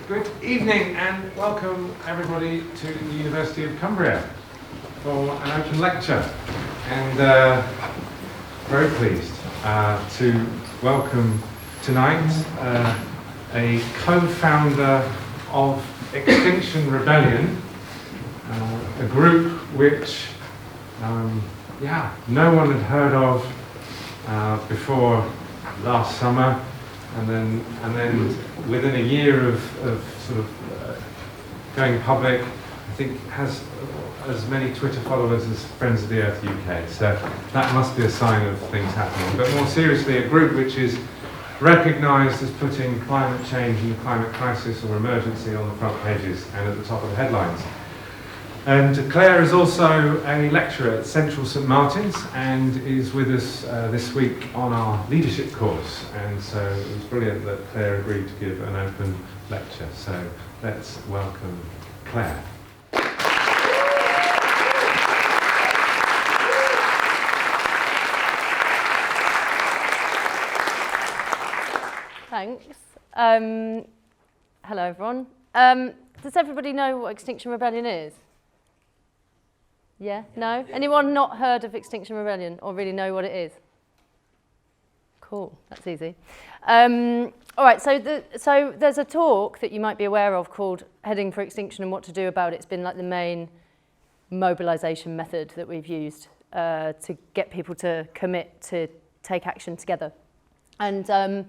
Good evening and welcome everybody to the University of Cumbria for an open lecture. And very pleased to welcome tonight a co-founder of Extinction Rebellion, a group which no one had heard of before last summer, and then within a year of sort of going public, I think has as many Twitter followers as Friends of the Earth UK. So that must be a sign of things happening. But more seriously, a group which is recognised as putting climate change and the climate crisis or emergency on the front pages and at the top of the headlines. And Clare is also a lecturer at Central St Martin's and is with us this week on our leadership course. And so it was brilliant that Clare agreed to give an open lecture. So let's welcome Clare. Thanks. Hello everyone. Does everybody know what Extinction Rebellion is? Yeah? No? Anyone not heard of Extinction Rebellion or really know what it is? Cool, that's easy. All right, so there's a talk that you might be aware of called Heading for Extinction and What to Do About It. It's been like the main mobilisation method that we've used to get people to commit to take action together. And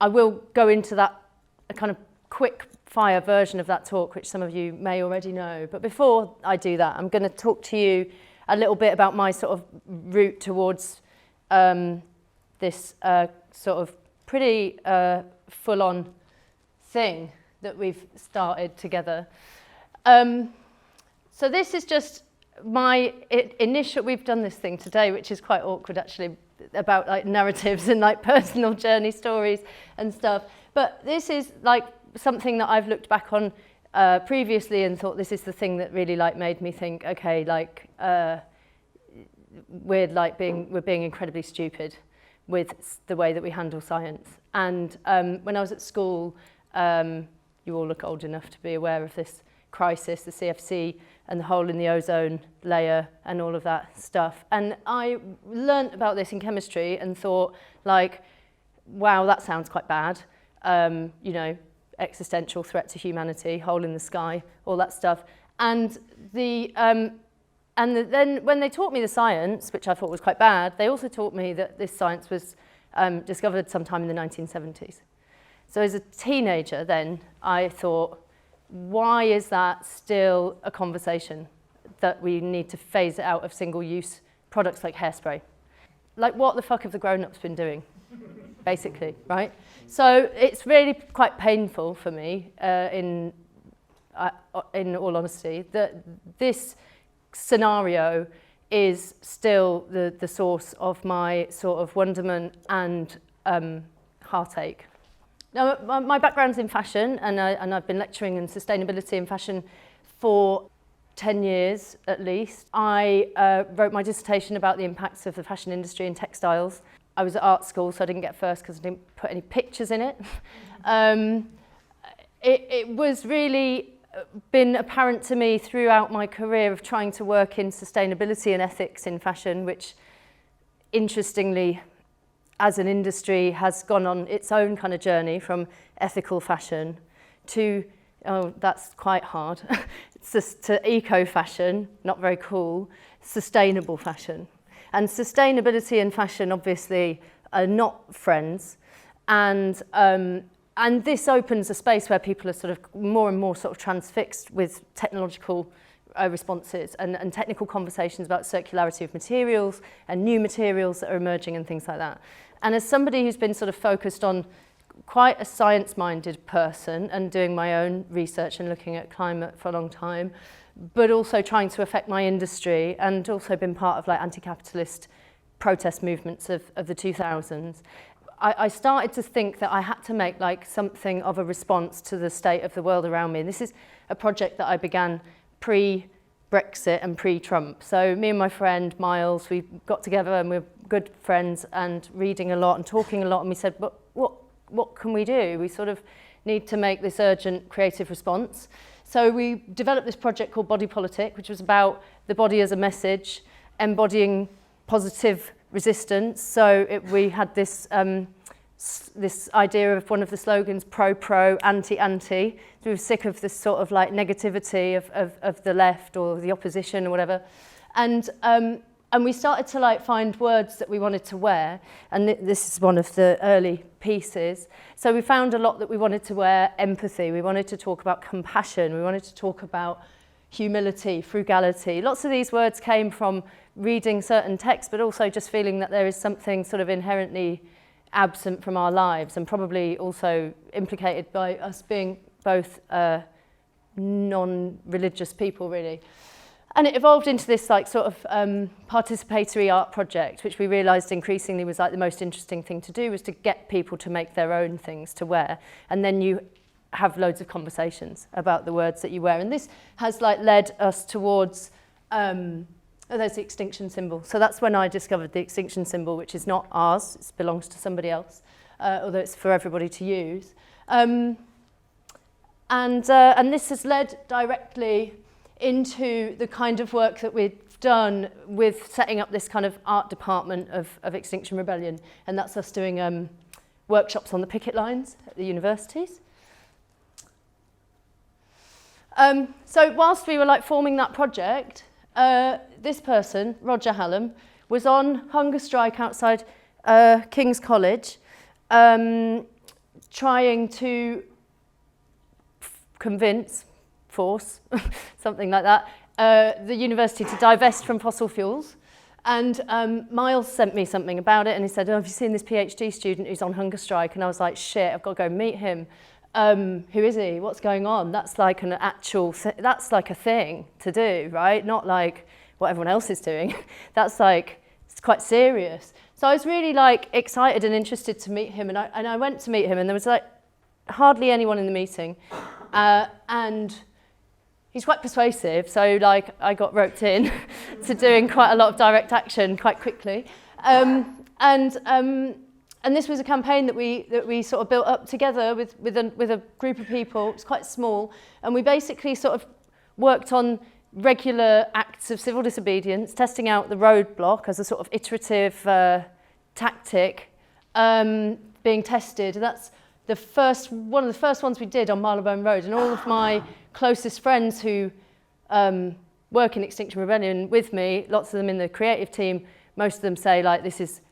I will go into that a kind of quick fire version of that talk, which some of you may already know. But before I do that, I'm going to talk to you a little bit about my sort of route towards this sort of pretty full-on thing that we've started together. So this is just my initial, we've done this thing today, which is quite awkward actually, about like narratives and like personal journey stories and stuff. But this is like something that I've looked back on previously and thought this is the thing that really like made me think, okay, like we're being incredibly stupid with the way that we handle science. And when I was at school, you all look old enough to be aware of this crisis, the CFC and the hole in the ozone layer and all of that stuff. And I learnt about this in chemistry and thought like, wow, that sounds quite bad. You know, existential threat to humanity, hole in the sky, all that stuff. And then when they taught me the science, which I thought was quite bad, they also taught me that this science was discovered sometime in the 1970s. So as a teenager then, I thought, why is that still a conversation that we need to phase it out of single-use products like hairspray? Like, what the fuck have the grown-ups been doing, basically, right? So it's really quite painful for me, in all honesty, that this scenario is still the source of my sort of wonderment and heartache. Now, my background's in fashion, and I've been lecturing in sustainability in fashion for 10 years at least. I wrote my dissertation about the impacts of the fashion industry in textiles. I was at art school, so I didn't get first because I didn't put any pictures in it. It was really been apparent to me throughout my career of trying to work in sustainability and ethics in fashion, which interestingly, as an industry, has gone on its own kind of journey from ethical fashion to, oh, that's quite hard, to eco-fashion, not very cool, sustainable fashion. And sustainability and fashion obviously are not friends. And this opens a space where people are sort of more and more sort of transfixed with technological responses and technical conversations about circularity of materials and new materials that are emerging and things like that. And as somebody who's been sort of focused on quite a science-minded person and doing my own research and looking at climate for a long time, but also trying to affect my industry and also been part of like anti-capitalist protest movements of the 2000s, I started to think that I had to make like something of a response to the state of the world around me. And this is a project that I began pre-Brexit and pre-Trump. So me and my friend Miles, we got together and we're good friends and reading a lot and talking a lot, and we said, but what can we do? We sort of need to make this urgent creative response. So we developed this project called Body Politic, which was about the body as a message, embodying positive resistance. So we had this this idea of one of the slogans, pro-pro, anti-anti. So we were sick of this sort of like negativity of the left or the opposition or whatever. And we started to like find words that we wanted to wear, and this is one of the early pieces. So we found a lot that we wanted to wear: empathy, we wanted to talk about compassion, we wanted to talk about humility, frugality. Lots of these words came from reading certain texts, but also just feeling that there is something sort of inherently absent from our lives, and probably also implicated by us being both non-religious people, really. And it evolved into this like sort of participatory art project, which we realised increasingly was like the most interesting thing to do, was to get people to make their own things to wear, and then you have loads of conversations about the words that you wear. And this has like led us towards there's the Extinction symbol. So that's when I discovered the Extinction symbol, which is not ours, it belongs to somebody else, although it's for everybody to use. And this has led directly into the kind of work that we've done with setting up this kind of art department of Extinction Rebellion, and that's us doing workshops on the picket lines at the universities. So whilst we were like forming that project, this person, Roger Hallam, was on hunger strike outside King's College, trying to force, something like that, the university to divest from fossil fuels. And Miles sent me something about it, and he said, "Oh, have you seen this PhD student who's on hunger strike?" And I was like, shit, I've got to go meet him. Who is he? What's going on? That's like an actual, that's like a thing to do, right? Not like what everyone else is doing. That's like, it's quite serious. So I was really like excited and interested to meet him, and I went to meet him, and there was like hardly anyone in the meeting, and he's quite persuasive, so like I got roped in to doing quite a lot of direct action quite quickly, and this was a campaign that we sort of built up together with a group of people. It was quite small, and we basically sort of worked on regular acts of civil disobedience, testing out the roadblock as a sort of iterative tactic being tested. And that's one of the first ones we did on Marylebone Road, and all of my closest friends who work in Extinction Rebellion with me, lots of them in the creative team, most of them say like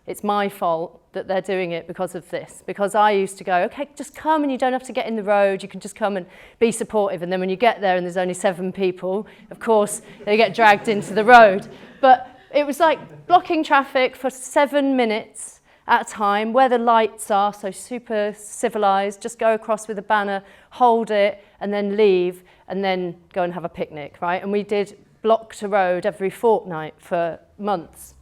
it's my fault that they're doing it because of this. Because I used to go, okay, just come and you don't have to get in the road, you can just come and be supportive. And then when you get there and there's only 7 people, of course, they get dragged into the road. But it was like blocking traffic for 7 minutes at a time, where the lights are, so super civilized, just go across with a banner, hold it, and then leave, and then go and have a picnic, right? And we did block to road every fortnight for months.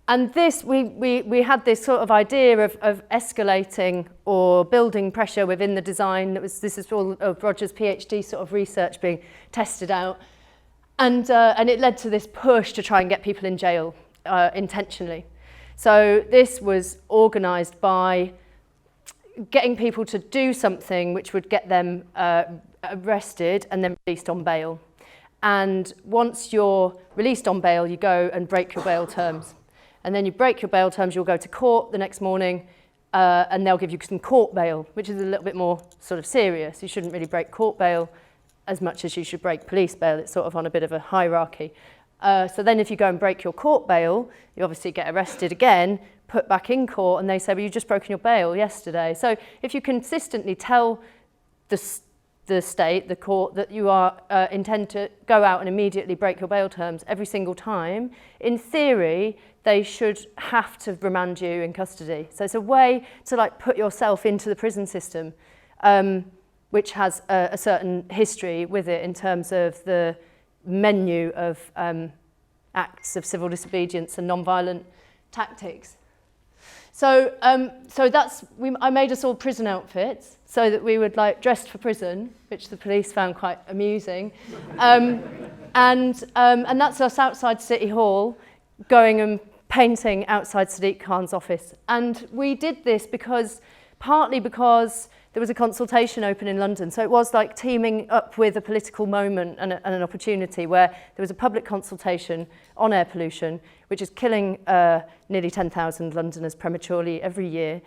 And this, we had this sort of idea of escalating or building pressure within the design. This is all of Roger's PhD sort of research being tested out. And it led to this push to try and get people in jail intentionally. So this was organised by getting people to do something which would get them arrested and then released on bail. And once you're released on bail, you go and break your bail terms. And then you break your bail terms, you'll go to court the next morning, and they'll give you some court bail, which is a little bit more sort of serious. You shouldn't really break court bail as much as you should break police bail. It's sort of on a bit of a hierarchy. So then if you go and break your court bail, you obviously get arrested again, put back in court, and they say, well, you've just broken your bail yesterday. So if you consistently tell the state, the court, that you are intend to go out and immediately break your bail terms every single time, in theory, they should have to remand you in custody. So it's a way to like put yourself into the prison system, which has a certain history with it in terms of the menu of acts of civil disobedience and non-violent tactics. So I made us all prison outfits so that we would like dressed for prison, which the police found quite amusing, and that's us outside City Hall, going and painting outside Sadiq Khan's office. And we did this because partly because there was a consultation open in London. So it was like teaming up with a political moment and an opportunity where there was a public consultation on air pollution, which is killing nearly 10,000 Londoners prematurely every year.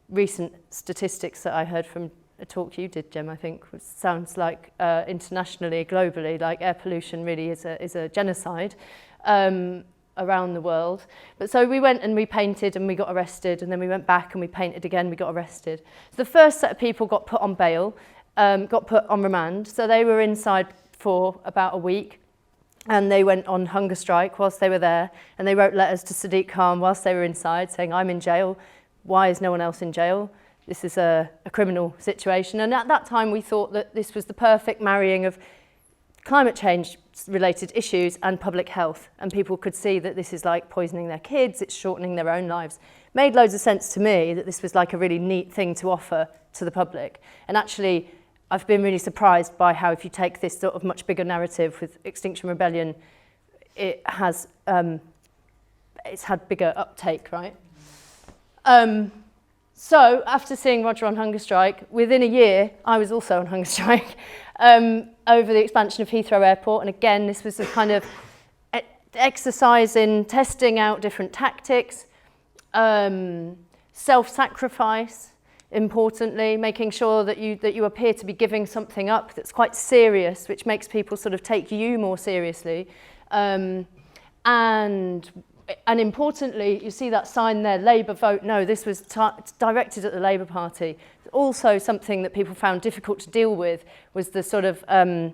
Recent statistics that I heard from a talk you did, Jem, I think, sounds like internationally, globally, like air pollution really is a genocide around the world. But so we went and we painted and we got arrested, and then we went back and we painted again, we got arrested. So the first set of people got put on bail, got put on remand. So they were inside for about a week, and they went on hunger strike whilst they were there, and they wrote letters to Sadiq Khan whilst they were inside saying, I'm in jail, why is no one else in jail? This is a criminal situation. And at that time we thought that this was the perfect marrying of climate change related issues and public health, and people could see that this is like poisoning their kids, it's shortening their own lives. Made loads of sense to me that this was like a really neat thing to offer to the public. And actually I've been really surprised by how, if you take this sort of much bigger narrative with Extinction Rebellion, it has it's had bigger uptake, right? So after seeing Roger on hunger strike, within a year I was also on hunger strike over the expansion of Heathrow Airport. And again, this was a kind of exercise in testing out different tactics, self-sacrifice, importantly, making sure that you appear to be giving something up that's quite serious, which makes people sort of take you more seriously. And importantly, you see that sign there, Labour vote no. This was directed at the Labour Party. Also, something that people found difficult to deal with was the sort of the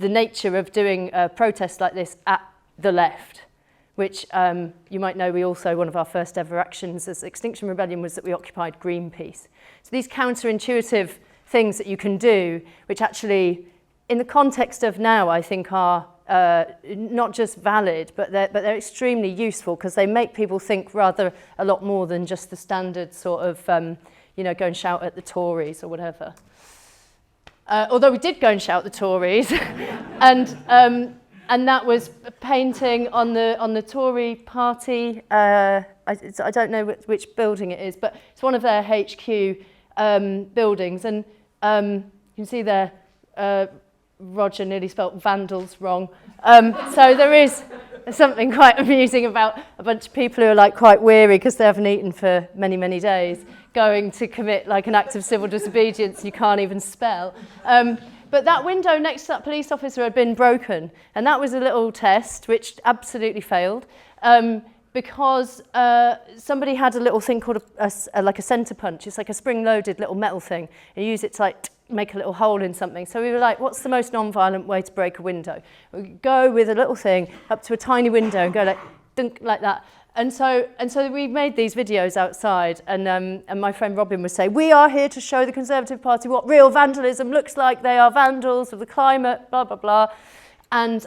nature of doing a protest like this at the left, which you might know one of our first ever actions as Extinction Rebellion was that we occupied Greenpeace. So these counterintuitive things that you can do, which actually, in the context of now, I think are not just valid, but they're extremely useful, because they make people think rather a lot more than just the standard sort of, go and shout at the Tories or whatever. Although we did go and shout at the Tories, and that was painting on the Tory party. I don't know which building it is, but it's one of their HQ buildings, and you can see there. Roger nearly spelt vandals wrong. So there is something quite amusing about a bunch of people who are like quite weary because they haven't eaten for many, many days, going to commit like an act of civil disobedience you can't even spell. But that window next to that police officer had been broken, and that was a little test which absolutely failed, because somebody had a little thing called like a centre punch. It's like a spring-loaded little metal thing. You use it to like make a little hole in something. So we were like, what's the most non-violent way to break a window? We go with a little thing up to a tiny window and go like dunk like that. And so we made these videos outside, and my friend Robin would say, we are here to show the Conservative Party what real vandalism looks like. They are vandals of the climate, blah, blah, blah. And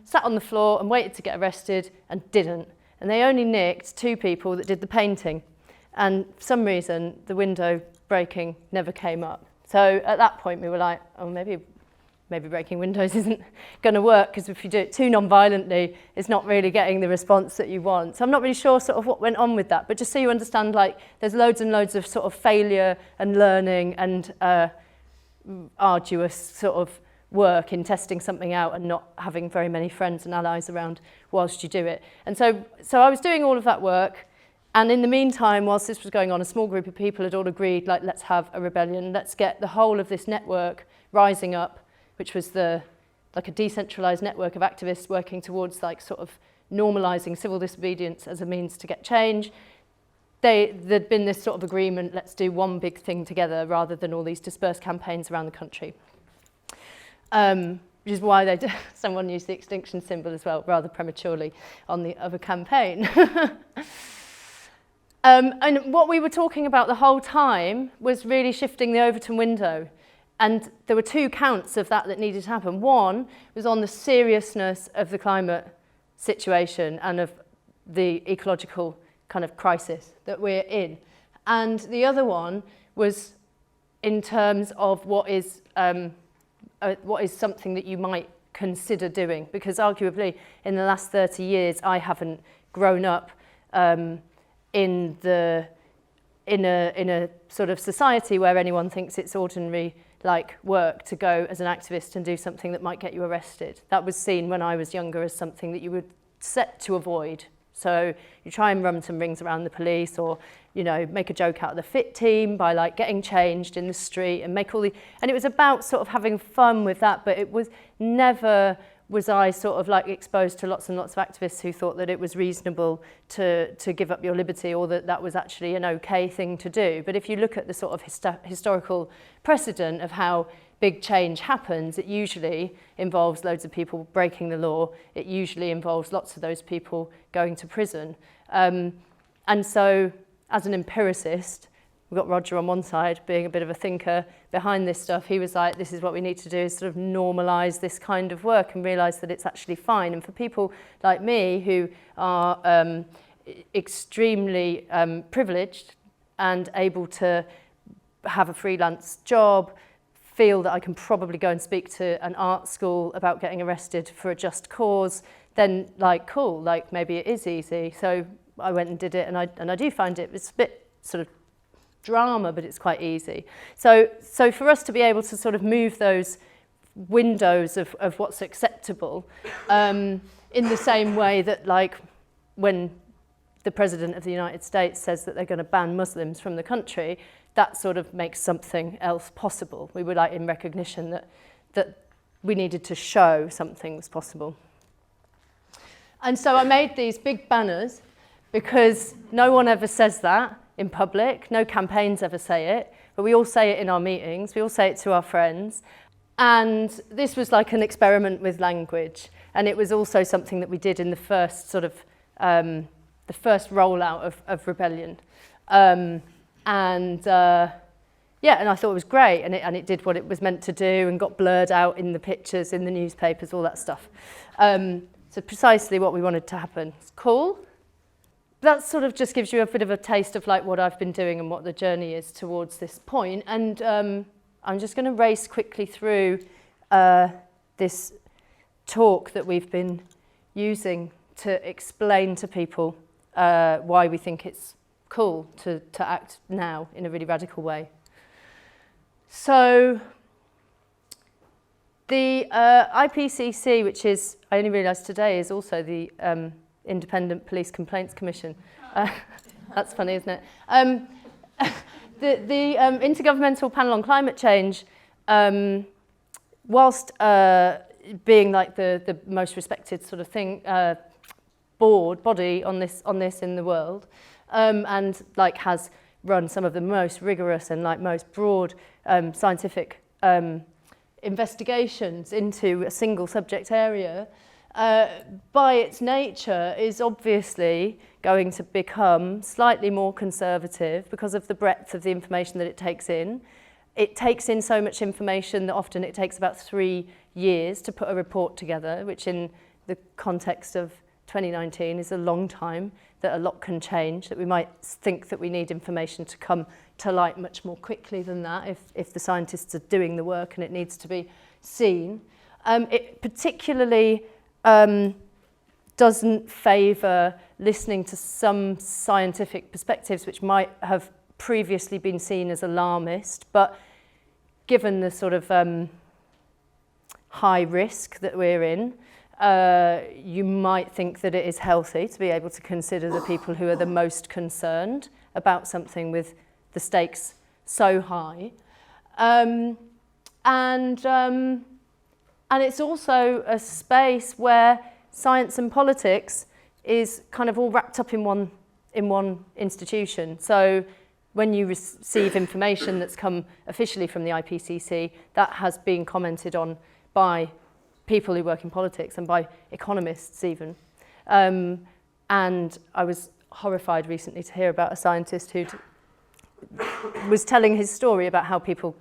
sat on the floor and waited to get arrested and didn't. And they only nicked 2 people that did the painting. And for some reason, the window breaking never came up. So at that point, we were like, oh, maybe breaking windows isn't going to work, because if you do it too non-violently, it's not really getting the response that you want. So I'm not really sure sort of what went on with that, but just so you understand, like, there's loads and loads of sort of failure and learning and arduous sort of work in testing something out and not having very many friends and allies around whilst you do it. And so I was doing all of that work. And in the meantime, whilst this was going on, a small group of people had all agreed, like, let's have a rebellion, let's get the whole of this network rising up, which was like a decentralized network of activists working towards like sort of normalizing civil disobedience as a means to get change. There'd been this sort of agreement, let's do one big thing together rather than all these dispersed campaigns around the country. Which is why someone used the extinction symbol as well, rather prematurely, on the other campaign. And what we were talking about the whole time was really shifting the Overton window. And there were 2 counts of that needed to happen. One was on the seriousness of the climate situation and of the ecological kind of crisis that we're in. And the other one was in terms of what is something that you might consider doing. Because arguably, in the last 30 years, I haven't grown up in the in a sort of society where anyone thinks it's ordinary like work to go as an activist and do something that might get you arrested. That was seen when I was younger as something that you would set to avoid. So you try and run some rings around the police, or you know, make a joke out of the fit team by like getting changed in the street and make all the, and it was about sort of having fun with that, but it was never was I sort of like exposed to lots and lots of activists who thought that it was reasonable to give up your liberty, or that that was actually an okay thing to do. But if you look at the sort of historical precedent of how big change happens, it usually involves loads of people breaking the law. It usually involves lots of those people going to prison. And so as an empiricist, we've got Roger on one side being a bit of a thinker behind this stuff. He was like, this is what we need to do, is sort of normalise this kind of work and realise that it's actually fine. And for people like me who are extremely privileged and able to have a freelance job, feel that I can probably go and speak to an art school about getting arrested for a just cause, then like, cool, like maybe it is easy. So I went and did it, and I do find it's a bit sort of drama, but it's quite easy. So for us to be able to sort of move those windows of what's acceptable in the same way that like when the President of the United States says that they're going to ban Muslims from the country, that sort of makes something else possible. We were like in recognition that we needed to show something was possible. And so I made these big banners because no one ever says that in public, no campaigns ever say it, but we all say it in our meetings, we all say it to our friends. And this was like an experiment with language, and it was also something that we did in the first sort of, the first rollout of Rebellion. Yeah, and I thought it was great, and it did what it was meant to do and got blurred out in the pictures, in the newspapers, all that stuff. So precisely what we wanted to happen. It's cool. That sort of just gives you a bit of a taste of like what I've been doing and what the journey is towards this point. And I'm just going to race quickly through this talk that we've been using to explain to people why we think it's cool to act now in a really radical way. So the IPCC, which is, I only realised today, is also the Independent Police Complaints Commission. That's funny, isn't it? The Intergovernmental Panel on Climate Change, whilst being like the most respected sort of thing, body on this in the world, and like has run some of the most rigorous and like most broad scientific investigations into a single subject area, by its nature is obviously going to become slightly more conservative because of the breadth of the information that it takes in. It takes in so much information that often it takes about 3 years to put a report together, which in the context of 2019 is a long time, that a lot can change, that we might think that we need information to come to light much more quickly than that if the scientists are doing the work and it needs to be seen. It particularly doesn't favour listening to some scientific perspectives which might have previously been seen as alarmist, but given the sort of high risk that we're in, you might think that it is healthy to be able to consider the people who are the most concerned about something with the stakes so high. And it's also a space where science and politics is kind of all wrapped up in one institution. So when you receive information that's come officially from the IPCC, that has been commented on by people who work in politics and by economists even. And I was horrified recently to hear about a scientist who was telling his story about how people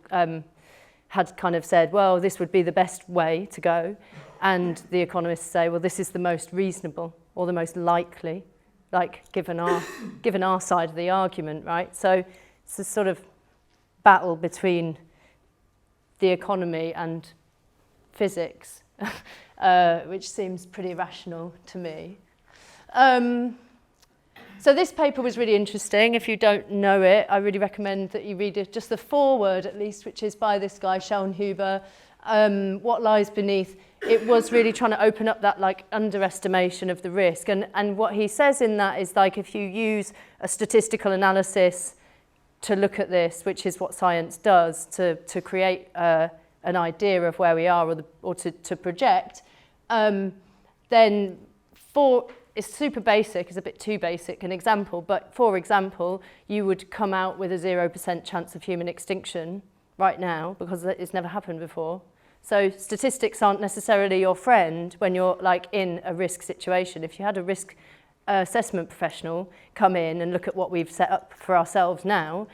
had kind of said, well, this would be the best way to go. And the economists say, well, this is the most reasonable or the most likely, like given our side of the argument, right? So it's a sort of battle between the economy and physics, which seems pretty rational to me. So this paper was really interesting. If you don't know it, I really recommend that you read it, just the foreword at least, which is by this guy, Schoenhuber, What Lies Beneath. It was really trying to open up that like underestimation of the risk. And what he says in that is like if you use a statistical analysis to look at this, which is what science does, to create an idea of where we are or to project, then it's super basic, it's a bit too basic an example, but for example, you would come out with a 0% chance of human extinction right now because it's never happened before. So statistics aren't necessarily your friend when you're like in a risk situation. If you had a risk assessment professional come in and look at what we've set up for ourselves now,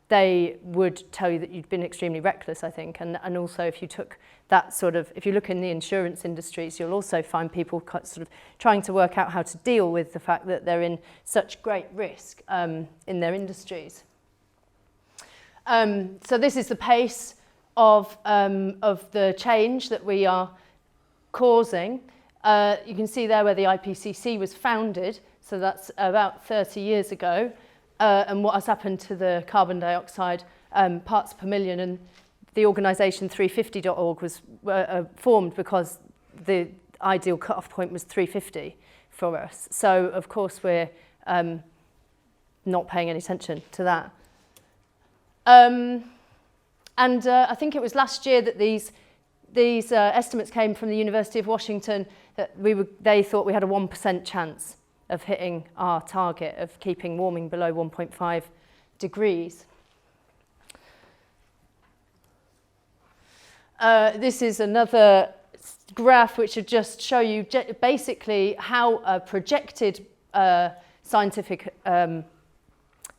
they would tell you that you'd been extremely reckless, I think. And also if you took that sort of, if you look in the insurance industries, you'll also find people sort of trying to work out how to deal with the fact that they're in such great risk in their industries. So this is the pace of the change that we are causing. You can see there where the IPCC was founded, so that's about 30 years ago, and what has happened to the carbon dioxide parts per million. And the organisation 350.org was formed because the ideal cut-off point was 350 for us. So, of course, we're not paying any attention to that. I think it was last year that these estimates came from the University of Washington that they thought we had a 1% chance of hitting our target of keeping warming below 1.5 degrees. This is another graph which would just show you basically how a projected scientific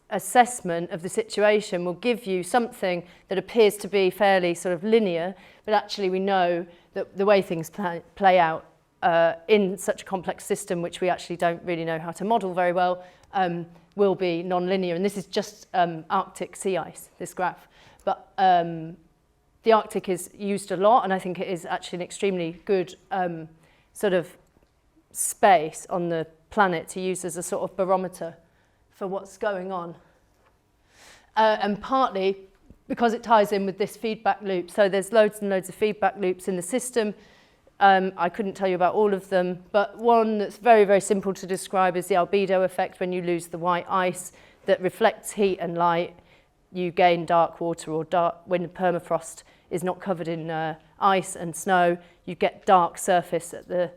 assessment of the situation will give you something that appears to be fairly sort of linear, but actually we know that the way things play out in such a complex system, which we actually don't really know how to model very well, will be non-linear. And this is just Arctic sea ice, this graph. But the Arctic is used a lot, and I think it is actually an extremely good sort of space on the planet to use as a sort of barometer for what's going on. And partly because it ties in with this feedback loop. So there's loads and loads of feedback loops in the system. I couldn't tell you about all of them, but one that's very, very simple to describe is the albedo effect. When you lose the white ice that reflects heat and light, you gain dark water, or when the permafrost is not covered in ice and snow, you get dark surface at the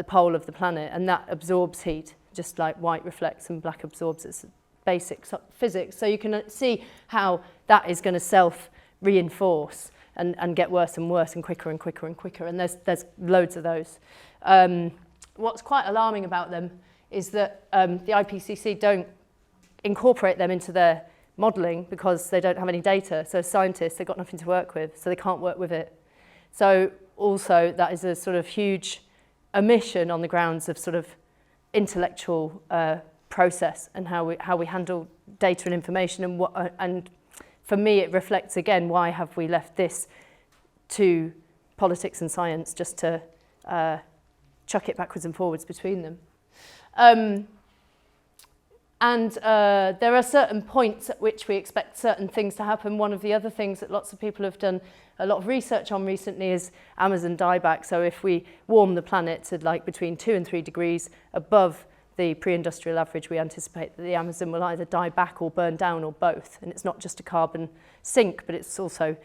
pole of the planet, and that absorbs heat, just like white reflects and black absorbs. It's basic physics. So you can see how that is going to self-reinforce and get worse and worse and quicker and quicker and quicker, and there's loads of those. What's quite alarming about them is that the IPCC don't incorporate them into their modelling because they don't have any data. So as scientists, they've got nothing to work with, so they can't work with it. So also that is a sort of huge omission on the grounds of sort of intellectual process and how we handle data and information, and for me it reflects again why have we left this to politics and science just to chuck it backwards and forwards between them. There are certain points at which we expect certain things to happen. One of the other things that lots of people have done a lot of research on recently is Amazon dieback. So if we warm the planet to like between 2 and 3 degrees above the pre-industrial average, we anticipate that the Amazon will either die back or burn down or both. And it's not just a carbon sink, but it's also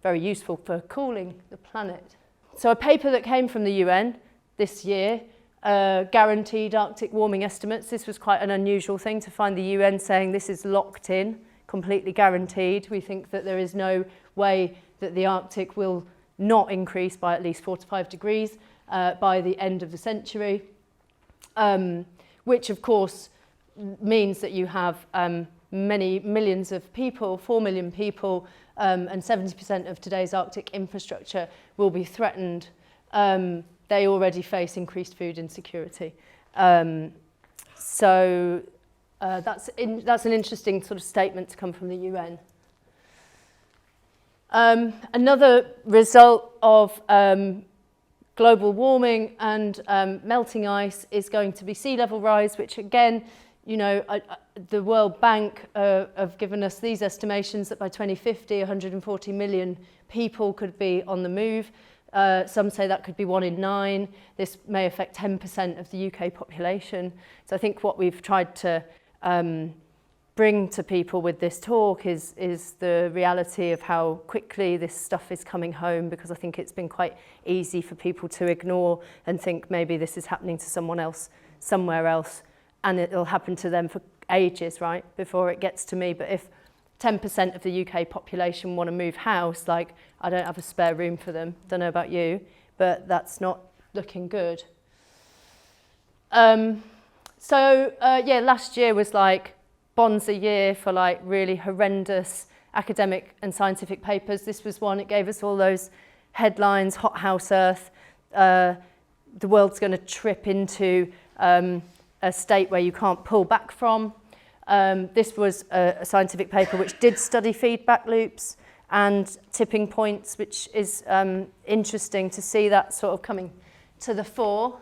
very useful for cooling the planet. So a paper that came from the UN this year, guaranteed Arctic warming estimates. This was quite an unusual thing to find the UN saying this is locked in, completely guaranteed. We think that there is no way that the Arctic will not increase by at least 4 to 5 degrees by the end of the century, which of course means that you have many millions of people, 4 million people, and 70% of today's Arctic infrastructure will be threatened. They already face increased food insecurity. So that's an interesting sort of statement to come from the UN. Another result of global warming and melting ice is going to be sea level rise, which again, you know, the World Bank have given us these estimations that by 2050, 140 million people could be on the move. Some say that could be 1 in 9. This may affect 10% of the UK population. So I think what we've tried to bring to people with this talk is the reality of how quickly this stuff is coming home, because I think it's been quite easy for people to ignore and think maybe this is happening to someone else somewhere else, and it'll happen to them for ages, right, before it gets to me. But if 10% of the UK population want to move house, like, I don't have a spare room for them. Don't know about you, but that's not looking good. Yeah, last year was like bonds a year for like really horrendous academic and scientific papers. This was one, it gave us all those headlines, hot house earth, the world's going to trip into a state where you can't pull back from. This was a scientific paper which did study feedback loops and tipping points, which is interesting to see that sort of coming to the fore.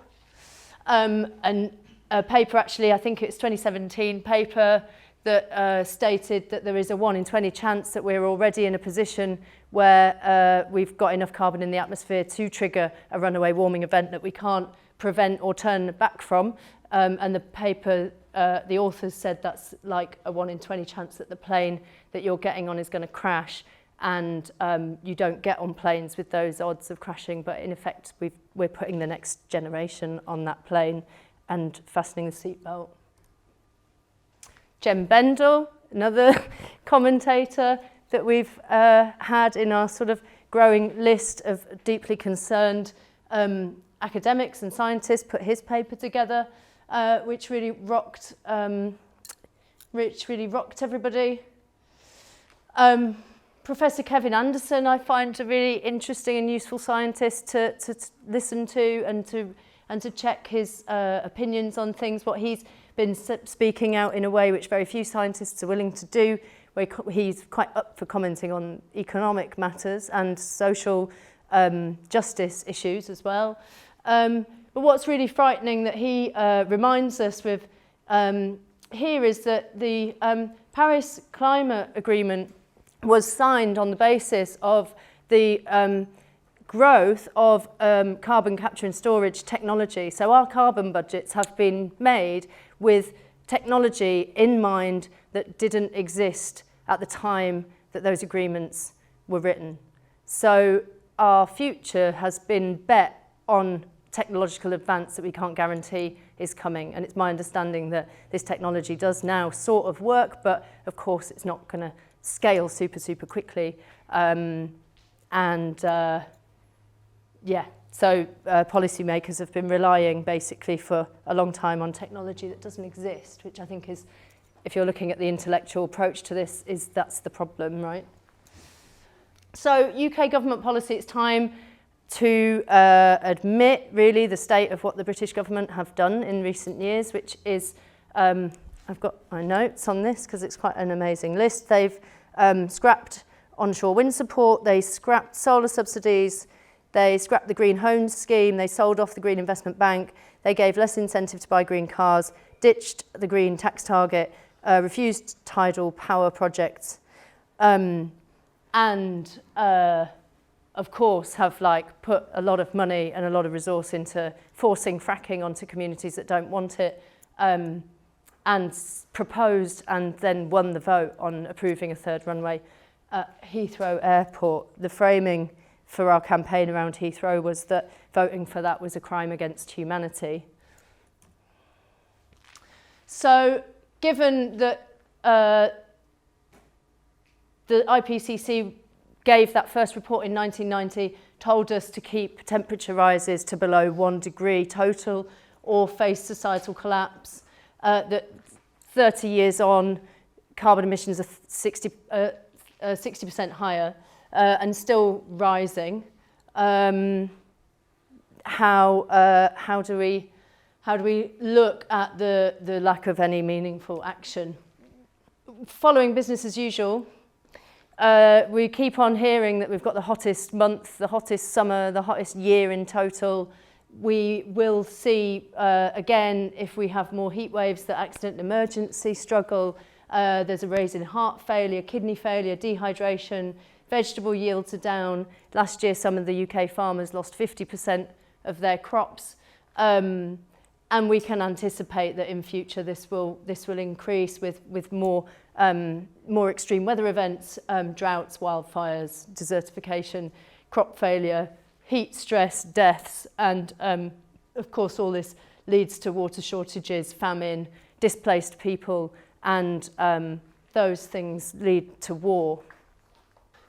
And a paper, actually, I think it's 2017 paper that stated that there is a 1 in 20 chance that we're already in a position where we've got enough carbon in the atmosphere to trigger a runaway warming event that we can't prevent or turn back from. And the paper, the authors said that's like a 1 in 20 chance that the plane that you're getting on is going to crash, and you don't get on planes with those odds of crashing, but in effect we're putting the next generation on that plane and fastening the seatbelt. Jem Bendell, another commentator that we've had in our sort of growing list of deeply concerned academics and scientists, put his paper together, which really rocked everybody. Professor Kevin Anderson, I find a really interesting and useful scientist to listen to and to check his opinions on things. What he's been speaking out in a way which very few scientists are willing to do, where he's quite up for commenting on economic matters and social justice issues as well. But what's really frightening that he reminds us with here is that the Paris Climate Agreement was signed on the basis of the growth of carbon capture and storage technology. So our carbon budgets have been made with technology in mind that didn't exist at the time that those agreements were written. So our future has been bet on technological advance that we can't guarantee is coming. And it's my understanding that this technology does now sort of work, but of course it's not going to scale super quickly. So policymakers have been relying basically for a long time on technology that doesn't exist, which I think is, if you're looking at the intellectual approach to this, that's the problem, right? So UK government policy, it's time to admit really the state of what the British government have done in recent years, which is, I've got my notes on this because it's quite an amazing list. They've scrapped onshore wind support, they scrapped solar subsidies, they scrapped the Green Homes Scheme, they sold off the Green Investment Bank, they gave less incentive to buy green cars, ditched the green tax target, refused tidal power projects, and of course have put a lot of money and a lot of resource into forcing fracking onto communities that don't want it, and proposed and then won the vote on approving a third runway at Heathrow Airport. The framing for our campaign around Heathrow was that voting for that was a crime against humanity. So given that the IPCC gave that first report in 1990, told us to keep temperature rises to below 1 degree total or face societal collapse, that 30 years on, carbon emissions are 60% higher and still rising. How do we look at the lack of any meaningful action? Following business as usual, we keep on hearing that we've got the hottest month, the hottest summer, the hottest year in total. We will see, again, if we have more heat waves, that accident and emergency struggle. There's a rise in heart failure, kidney failure, dehydration, vegetable yields are down. Last year, some of the UK farmers lost 50% of their crops. And we can anticipate that in future this will increase with more extreme weather events, droughts, wildfires, desertification, crop failure, heat stress, deaths, and of course all this leads to water shortages, famine, displaced people, and those things lead to war.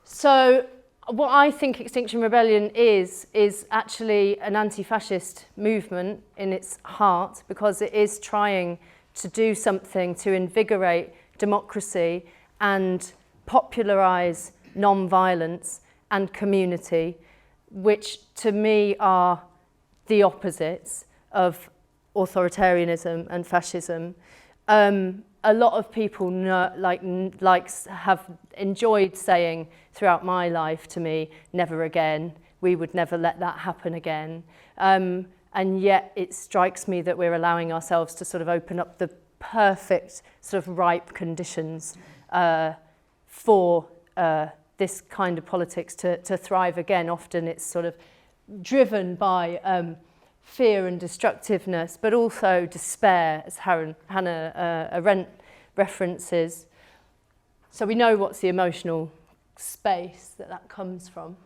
So what I think Extinction Rebellion is actually an anti-fascist movement in its heart, because it is trying to do something to invigorate democracy and popularise non-violence and community, which to me are the opposites of authoritarianism and fascism. A lot of people have enjoyed saying throughout my life to me, never again, we would never let that happen again. And yet it strikes me that we're allowing ourselves to sort of open up the perfect sort of ripe conditions for this kind of politics to thrive again. Often it's sort of driven by fear and destructiveness, but also despair, as Hannah Arendt references. So we know what's the emotional space that comes from.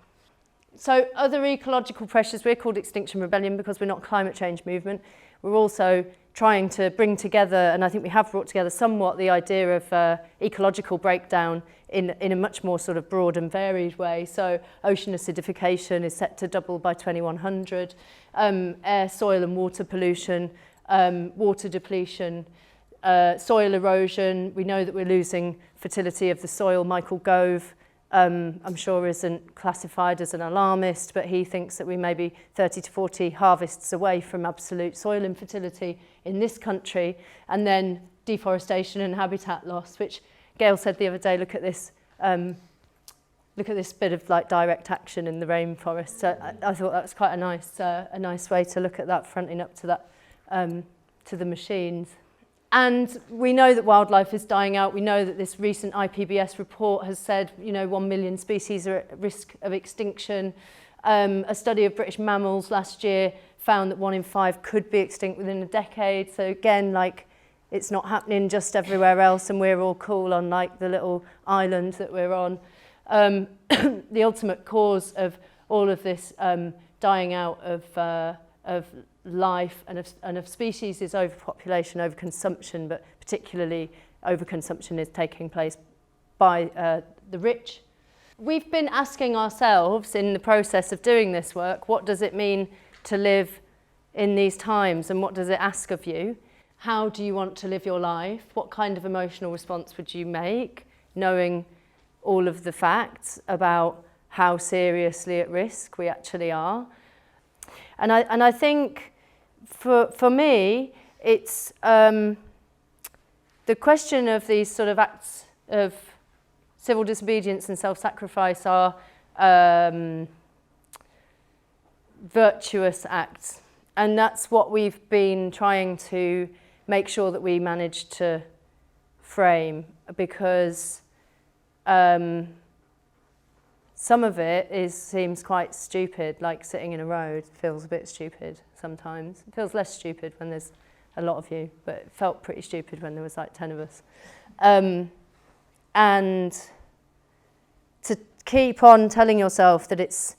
So other ecological pressures, we're called Extinction Rebellion because we're not a climate change movement. We're also trying to bring together, and I think we have brought together somewhat, the idea of ecological breakdown in a much more sort of broad and varied way. So ocean acidification is set to double by 2100, air, soil and water pollution, water depletion, soil erosion. We know that we're losing fertility of the soil. Michael Gove, I'm sure isn't classified as an alarmist, but he thinks that we may be 30 to 40 harvests away from absolute soil infertility in this country. And then deforestation and habitat loss, which Gail said the other day, look at this bit of like direct action in the rainforest. So I thought that was quite a nice way to look at that, fronting up to that, to the machines. And we know that wildlife is dying out. We know that this recent IPBES report has said, 1 million species are at risk of extinction. A study of British mammals last year found that 1 in 5 could be extinct within a decade. So again, it's not happening just everywhere else, and we're all cool on the little island that we're on. The ultimate cause of all of this dying out of life and of species is overpopulation, overconsumption, but particularly overconsumption is taking place by the rich. We've been asking ourselves in the process of doing this work, what does it mean to live in these times, and what does it ask of you? How do you want to live your life? What kind of emotional response would you make, knowing all of the facts about how seriously at risk we actually are? And I think for me, it's the question of these sort of acts of civil disobedience and self-sacrifice are virtuous acts. And that's what we've been trying to make sure that we manage to frame, because some of it seems quite stupid, like sitting in a road feels a bit stupid sometimes. It feels less stupid when there's a lot of you, but it felt pretty stupid when there was 10 of us. And to keep on telling yourself that it's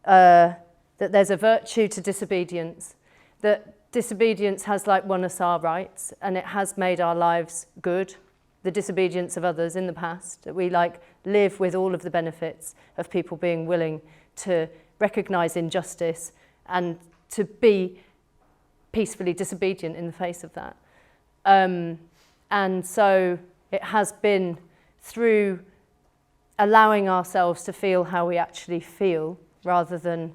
that there's a virtue to disobedience, that disobedience has won us our rights and it has made our lives good. The disobedience of others in the past, that we live with all of the benefits of people being willing to recognise injustice and to be peacefully disobedient in the face of that. And so it has been through allowing ourselves to feel how we actually feel, rather than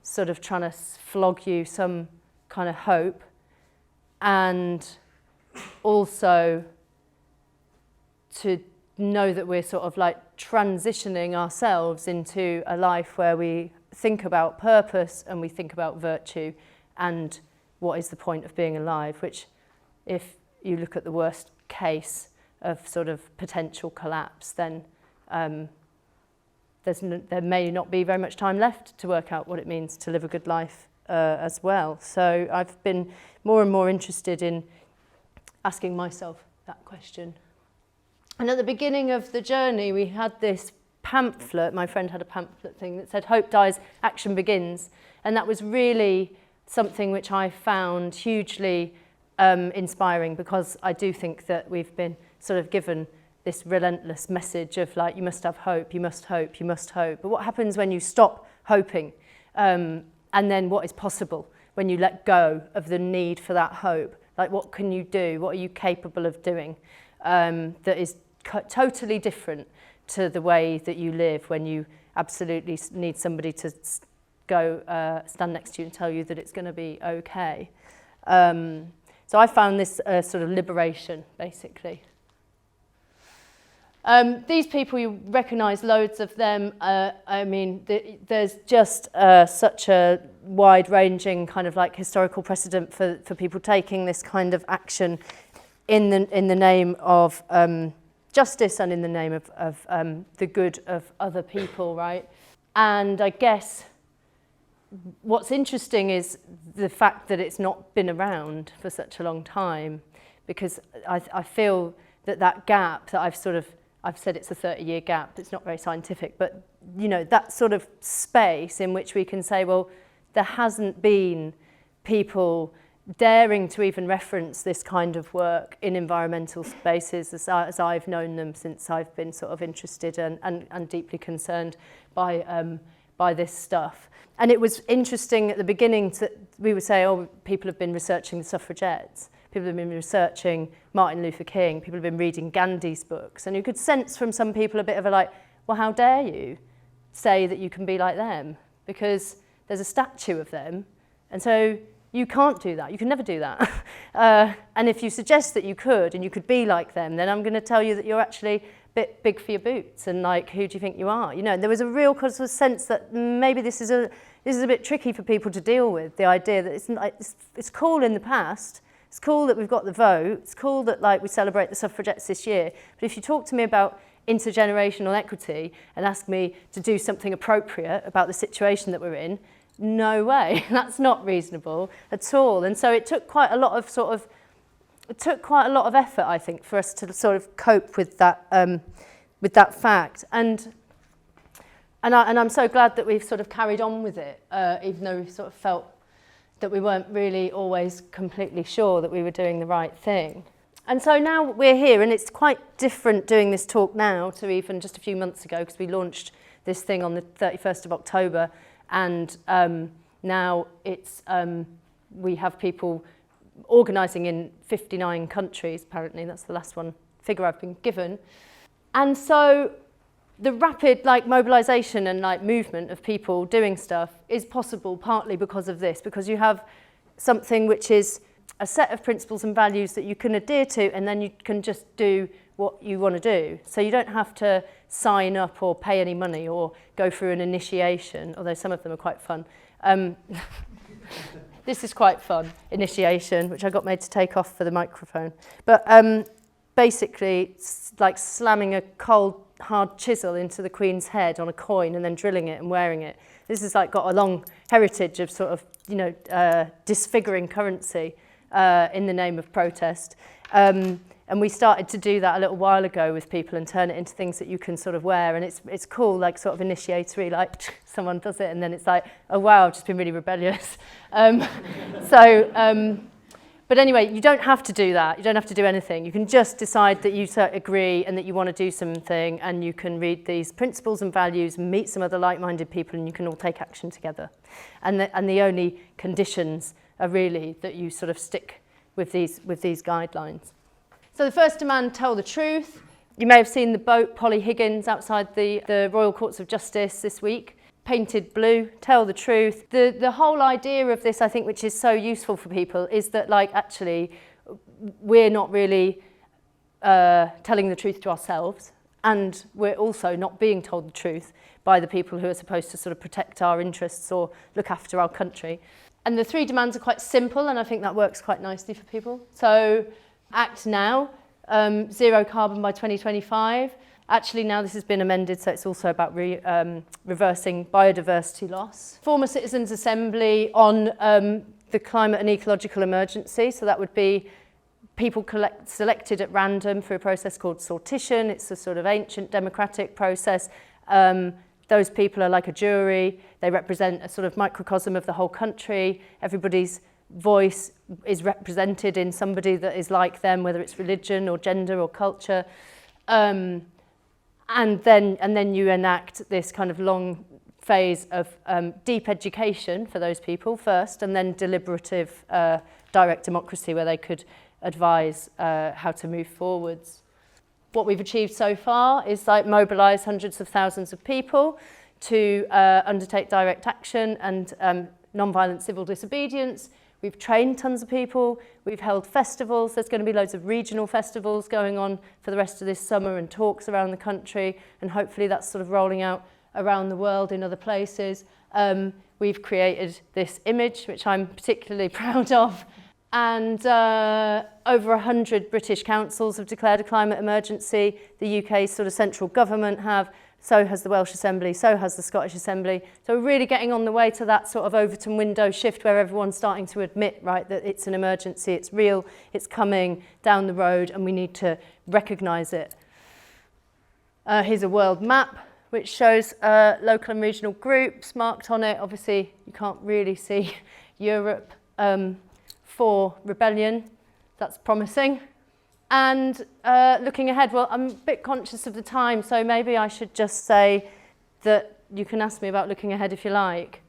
sort of trying to flog you some kind of hope, and also to know that we're sort of like transitioning ourselves into a life where we think about purpose and we think about virtue and what is the point of being alive, which if you look at the worst case of sort of potential collapse, then there may not be very much time left to work out what it means to live a good life as well. So I've been more and more interested in asking myself that question. And at the beginning of the journey, we had this pamphlet. My friend had a pamphlet thing that said, "Hope dies, action begins." And that was really something which I found hugely inspiring, because I do think that we've been sort of given this relentless message of like, you must have hope, you must hope, you must hope. But what happens when you stop hoping? And then what is possible when you let go of the need for that hope? Like, what can you do? What are you capable of doing that is totally different to the way that you live when you absolutely need somebody to go stand next to you and tell you that it's going to be okay. So I found this sort of liberation, basically. These people, you recognise loads of them. I mean, there's just such a wide-ranging kind of like historical precedent for people taking this kind of action in the name of justice and in the name of the good of other people, right? And I guess what's interesting is the fact that it's not been around for such a long time, because I feel that gap that I've said it's a 30-year gap. It's not very scientific, but you know, that sort of space in which we can say, well, there hasn't been people daring to even reference this kind of work in environmental spaces as I've known them since I've been sort of interested and deeply concerned by this stuff. And it was interesting at the beginning we would say, oh, people have been researching the suffragettes. People have been researching Martin Luther King. People have been reading Gandhi's books. And you could sense from some people a bit of a like, well, how dare you say that you can be like them? Because there's a statue of them. And so you can't do that. You can never do that. And if you suggest that you could and you could be like them, then I'm going to tell you that you're actually a bit big for your boots. And like, who do you think you are? You know, there was a real sort of sense that maybe this is a bit tricky for people to deal with. The idea that it's cool in the past. It's cool that we've got the vote. It's cool that like we celebrate the suffragettes this year. But if you talk to me about intergenerational equity and ask me to do something appropriate about the situation that we're in, no way. That's not reasonable at all. And so it took quite a lot of effort, I think, for us to sort of cope with that fact. And I'm so glad that we've sort of carried on with it, even though we sort of felt that we weren't really always completely sure that we were doing the right thing. And so now we're here, and it's quite different doing this talk now to even just a few months ago, because we launched this thing on the 31st of October, and now it's we have people organising in 59 countries, apparently. That's the last figure I've been given. And so the rapid mobilisation and movement of people doing stuff is possible partly because of this, because you have something which is a set of principles and values that you can adhere to, and then you can just do what you want to do. So you don't have to sign up or pay any money or go through an initiation, although some of them are quite fun. This is quite fun, initiation, which I got made to take off for the microphone. But basically, it's like slamming a cold, hard chisel into the Queen's head on a coin and then drilling it and wearing it. This has got a long heritage of sort of, disfiguring currency in the name of protest. And we started to do that a little while ago with people and turn it into things that you can sort of wear. And it's cool, sort of initiatory, someone does it and then it's like, oh wow, I've just been really rebellious. But anyway, you don't have to do that. You don't have to do anything. You can just decide that you agree and that you want to do something, and you can read these principles and values, meet some other like-minded people, and you can all take action together. And the only conditions are really that you sort of stick with these guidelines. So the first demand, tell the truth. You may have seen the boat Polly Higgins outside the Royal Courts of Justice this week. Painted blue, tell the truth. The whole idea of this, I think, which is so useful for people, is that actually we're not really telling the truth to ourselves. And we're also not being told the truth by the people who are supposed to sort of protect our interests or look after our country. And the 3 demands are quite simple, and I think that works quite nicely for people. So act now, 0 carbon by 2025. Actually, now this has been amended, so it's also about reversing biodiversity loss. Form a citizens' assembly on the climate and ecological emergency. So that would be people selected at random through a process called sortition. It's a sort of ancient democratic process. Those people are like a jury. They represent a sort of microcosm of the whole country. Everybody's voice is represented in somebody that is like them, whether it's religion or gender or culture. And then you enact this kind of long phase of deep education for those people first, and then deliberative direct democracy where they could advise how to move forwards. What we've achieved so far is like mobilise hundreds of thousands of people to undertake direct action and non-violent civil disobedience. We've trained tons of people, we've held festivals, there's going to be loads of regional festivals going on for the rest of this summer and talks around the country, and hopefully that's sort of rolling out around the world in other places. We've created this image, which I'm particularly proud of, and over 100 British councils have declared a climate emergency. The UK's sort of central government have, so has the Welsh Assembly, so has the Scottish Assembly. So we're really getting on the way to that sort of Overton window shift where everyone's starting to admit, right, that it's an emergency, it's real, it's coming down the road, and we need to recognise it. Here's a world map which shows local and regional groups marked on it. Obviously, you can't really see Europe for rebellion. That's promising. And looking ahead, well, I'm a bit conscious of the time, so maybe I should just say that you can ask me about looking ahead if you like.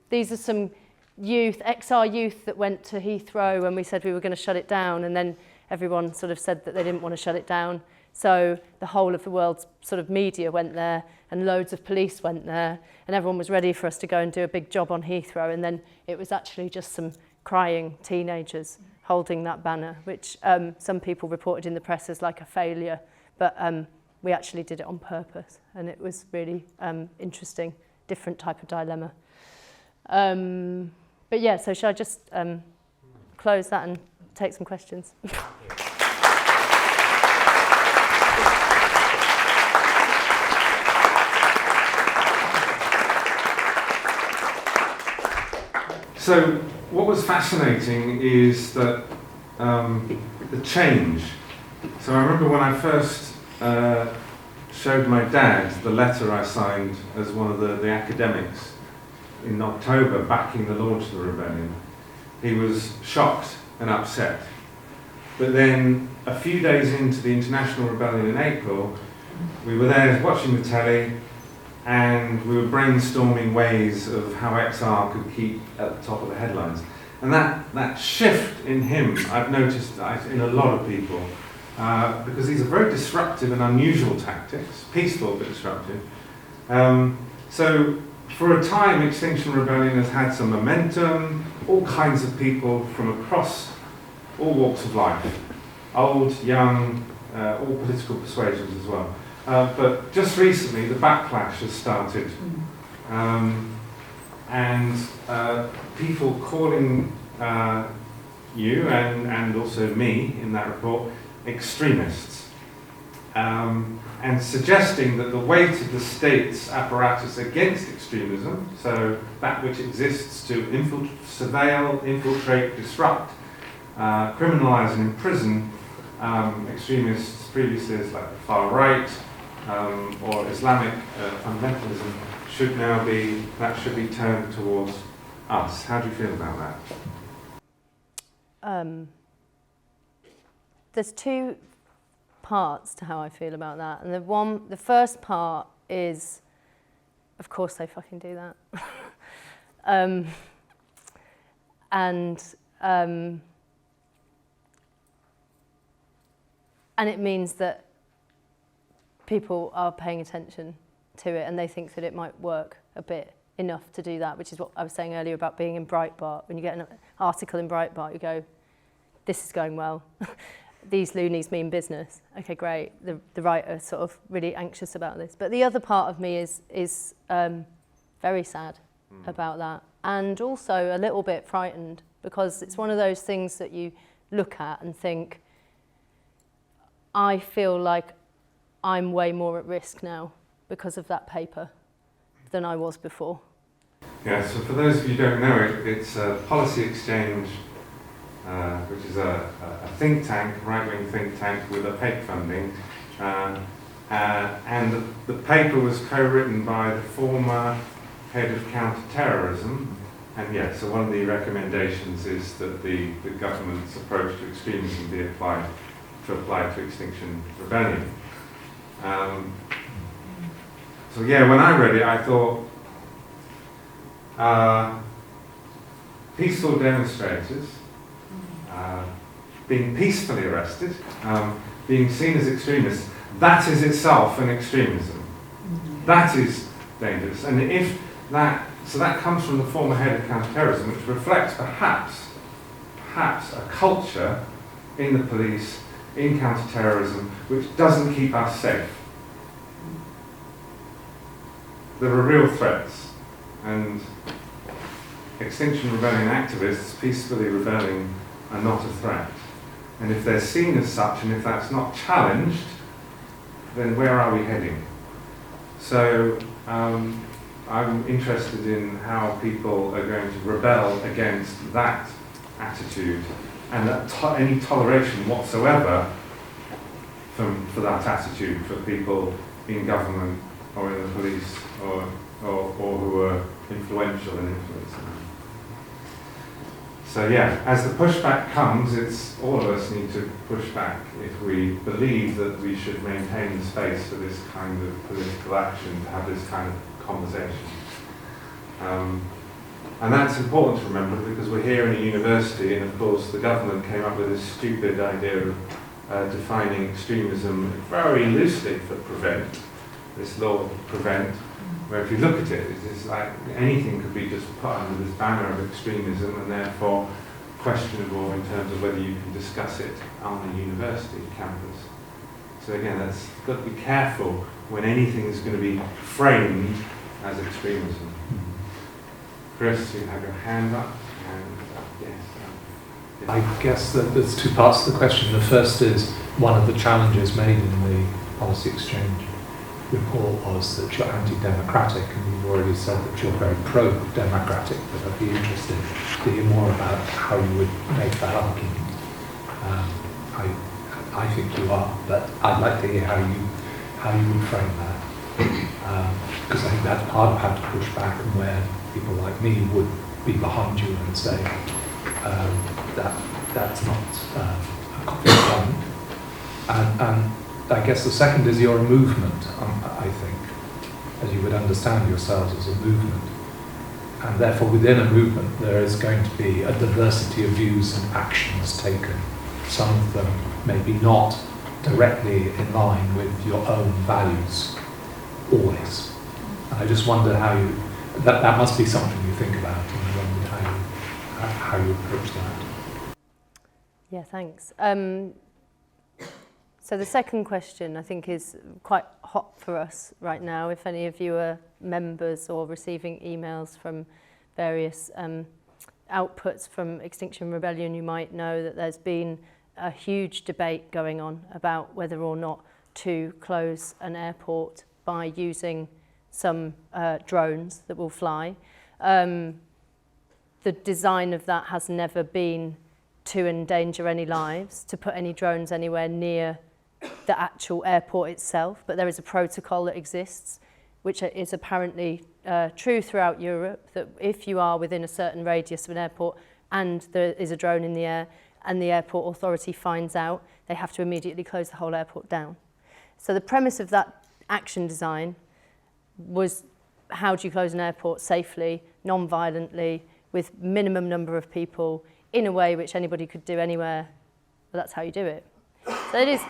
These are some youth, XR youth that went to Heathrow when we said we were going to shut it down, and then everyone sort of said that they didn't want to shut it down. So the whole of the world's sort of media went there, and loads of police went there, and everyone was ready for us to go and do a big job on Heathrow, and then it was actually just some crying teenagers holding that banner, which some people reported in the press as like a failure, but we actually did it on purpose, and it was really interesting, different type of dilemma. But yeah, so should I just close that and take some questions? So what was fascinating is that the change. So I remember when I first showed my dad the letter I signed as one of the academics in October backing the launch of the rebellion. He was shocked and upset. But then a few days into the international rebellion in April, we were there watching the telly, and we were brainstorming ways of how XR could keep at the top of the headlines. And that shift in him, I've noticed in a lot of people, because these are very disruptive and unusual tactics, peaceful but disruptive. So for a time, Extinction Rebellion has had some momentum, all kinds of people from across all walks of life, old, young, all political persuasions as well. But just recently, the backlash has started, and people calling you and also me in that report extremists, and suggesting that the weight of the state's apparatus against extremism, so that which exists to surveil, infiltrate, disrupt, criminalise and imprison extremists previously as like the far right, or Islamic fundamentalism, should be turned towards us. How do you feel about that? There's two parts to how I feel about that, and the first part is, of course they fucking do that, and it means that people are paying attention to it, and they think that it might work a bit enough to do that, which is what I was saying earlier about being in Breitbart. When you get an article in Breitbart, you go, this is going well. these loonies mean business. Okay, great. The right are sort of really anxious about this. But the other part of me is very sad about that, and also a little bit frightened, because it's one of those things that you look at and think, I feel like I'm way more at risk now because of that paper than I was before. Yeah, so for those of you who don't know it, it's a policy exchange, which is a think tank, right-wing think tank with opaque funding. And the paper was co-written by the former head of counter-terrorism. And yeah, so one of the recommendations is that the government's approach to extremism be applied to Extinction Rebellion. So yeah, when I read it, I thought peaceful demonstrators being peacefully arrested, being seen as extremists, that is itself an extremism. That is dangerous. And if that, so that comes from the former head of counterterrorism, which reflects perhaps a culture in the police, in counterterrorism, which doesn't keep us safe. There are real threats, and Extinction Rebellion activists peacefully rebelling are not a threat. And if they're seen as such, and if that's not challenged, then where are we heading? So I'm interested in how people are going to rebel against that attitude, and that any toleration whatsoever for that attitude for people in government or in the police or who are influential and influencing. So yeah, as the pushback comes, it's all of us need to push back if we believe that we should maintain the space for this kind of political action, to have this kind of conversation. And that's important to remember, because we're here in a university, and of course the government came up with this stupid idea of defining extremism very loosely for prevent, this law prevent, where if you look at it, it's like anything could be just put under this banner of extremism, and therefore questionable in terms of whether you can discuss it on the university campus. So again, that's got to be careful when anything is going to be framed as extremism. Chris, you have your hand up, and yes. I guess that there's two parts to the question. The first is, one of the challenges made in the policy exchange report was that you're anti-democratic, and you've already said that you're very pro-democratic, but I'd be interested to hear more about how you would make that argument. I think you are, but I'd like to hear how you would frame that, because I think that's part of how to push back, and where people like me would be behind you and say that's not a conflict. And I guess the second is you're a movement, I think, as you would understand yourselves as a movement. And therefore within a movement there is going to be a diversity of views and actions taken. Some of them maybe not directly in line with your own values, always. And I just wonder how you, that must be something you think about, and I wonder how you approach that. Yeah, thanks. So the second question, I think, is quite hot for us right now. If any of you are members or receiving emails from various outputs from Extinction Rebellion, you might know that there's been a huge debate going on about whether or not to close an airport by using some drones that will fly. The design of that has never been to endanger any lives, to put any drones anywhere near the actual airport itself, but there is a protocol that exists, which is apparently true throughout Europe, that if you are within a certain radius of an airport and there is a drone in the air and the airport authority finds out, they have to immediately close the whole airport down. So the premise of that action design was, how do you close an airport safely, non-violently, with minimum number of people, in a way which anybody could do anywhere? Well, that's how you do it. So it is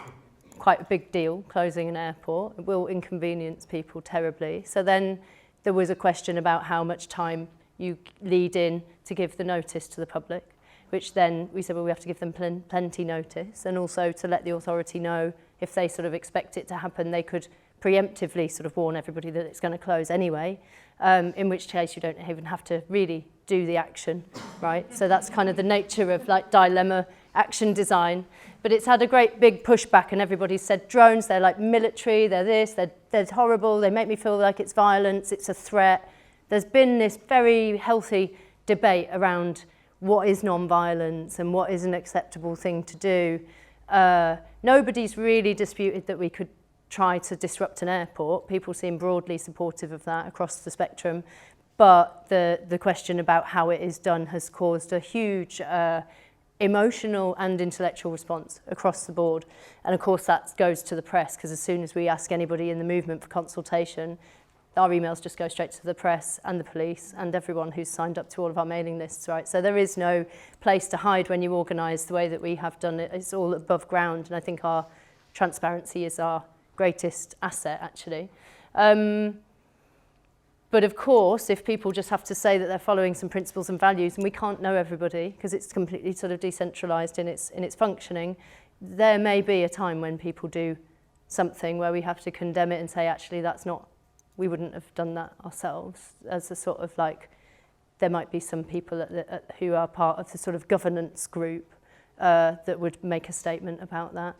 quite a big deal, closing an airport. It will inconvenience people terribly. So then there was a question about how much time you lead in to give the notice to the public, which then we said, well, we have to give them plenty notice, and also to let the authority know if they sort of expect it to happen, they could preemptively sort of warn everybody that it's going to close anyway, in which case you don't even have to really do the action, right? So that's kind of the nature of like dilemma action design. But it's had a great big pushback, and everybody said drones, they're like military, they're this, they're horrible, they make me feel like it's violence, it's a threat. There's been this very healthy debate around what is non-violence and what is an acceptable thing to do. Nobody's really disputed that we could try to disrupt an airport. People seem broadly supportive of that across the spectrum. But the question about how it is done has caused a huge emotional and intellectual response across the board. And of course that goes to the press, because as soon as we ask anybody in the movement for consultation, our emails just go straight to the press and the police and everyone who's signed up to all of our mailing lists, right? So there is no place to hide when you organise the way that we have done it. It's all above ground, and I think our transparency is our greatest asset, actually. But of course, if people just have to say that they're following some principles and values, and we can't know everybody because it's completely sort of decentralised in its functioning, there may be a time when people do something where we have to condemn it and say, actually, that's not, we wouldn't have done that ourselves, as a sort of like, there might be some people who are part of the sort of governance group that would make a statement about that.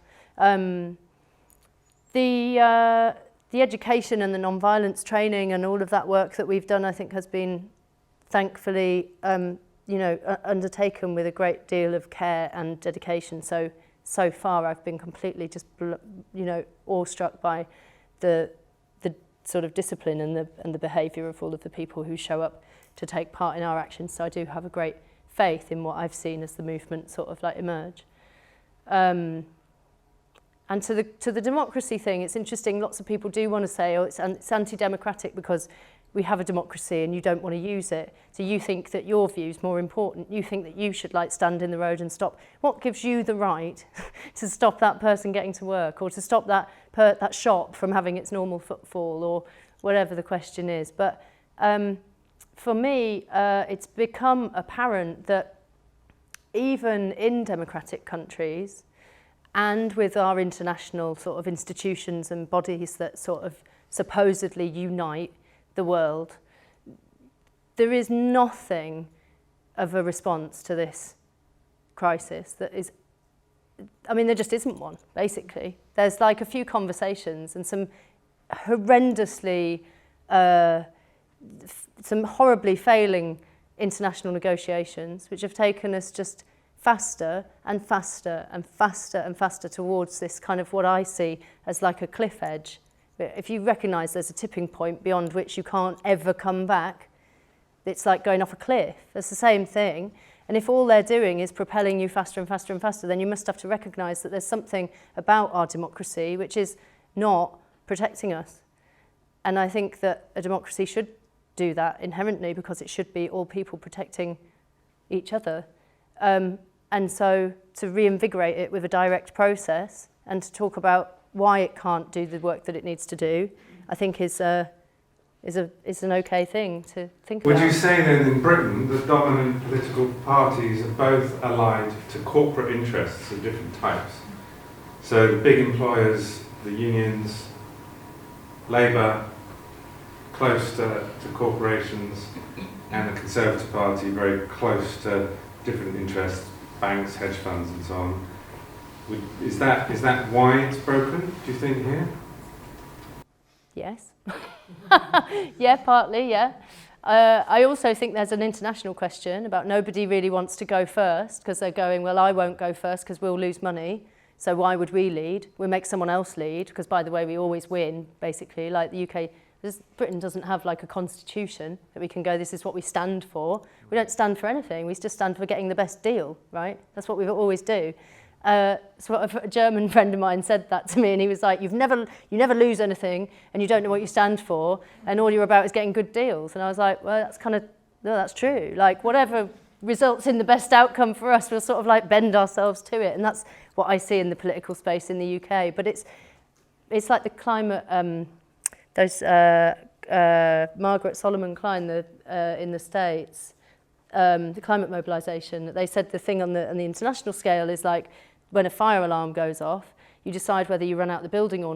The education and the non-violence training and all of that work that we've done, I think, has been thankfully, undertaken with a great deal of care and dedication. So far, I've been completely just, awestruck by the sort of discipline and the behaviour of all of the people who show up to take part in our actions. So I do have a great faith in what I've seen as the movement sort of like emerge. And to the democracy thing, it's interesting, lots of people do want to say, oh, it's anti-democratic because we have a democracy and you don't want to use it. So you think that your view is more important. You think that you should like stand in the road and stop. What gives you the right to stop that person getting to work, or to stop that shop from having its normal footfall, or whatever the question is? But for me, it's become apparent that even in democratic countries, and with our international sort of institutions and bodies that sort of supposedly unite the world, there is nothing of a response to this crisis that is, I mean, there just isn't one, basically. There's like a few conversations and some horrendously, some horribly failing international negotiations, which have taken us just faster and faster and faster and faster towards this kind of what I see as like a cliff edge. If you recognise there's a tipping point beyond which you can't ever come back, it's like going off a cliff. It's the same thing. And if all they're doing is propelling you faster and faster and faster, then you must have to recognise that there's something about our democracy which is not protecting us. And I think that a democracy should do that inherently, because it should be all people protecting each other. And so to reinvigorate it with a direct process and to talk about why it can't do the work that it needs to do, I think is an okay thing to think about. Would you say then in Britain the dominant political parties are both allied to corporate interests of different types? So the big employers, the unions, Labour, close to corporations, and the Conservative Party very close to different interests, banks, hedge funds and so on. Is that why it's broken, do you think, here? Yes. Yeah, partly, yeah. I also think there's an international question about nobody really wants to go first, because they're going, well, I won't go first because we'll lose money, so why would we lead? We'll make someone else lead, because by the way, we always win, basically. Like the UK, Britain doesn't have like a constitution that we can go, this is what we stand for. We don't stand for anything, we just stand for getting the best deal, right? That's what we always do. So a German friend of mine said that to me, and he was like, you never lose anything, and you don't know what you stand for, and all you're about is getting good deals. And I was like, well, that's true. Like, whatever results in the best outcome for us, we'll sort of like bend ourselves to it. And that's what I see in the political space in the UK. But it's like the climate, Margaret Solomon Klein in the States, the climate mobilisation. They said the thing on the international scale is like when a fire alarm goes off, you decide whether you run out the building or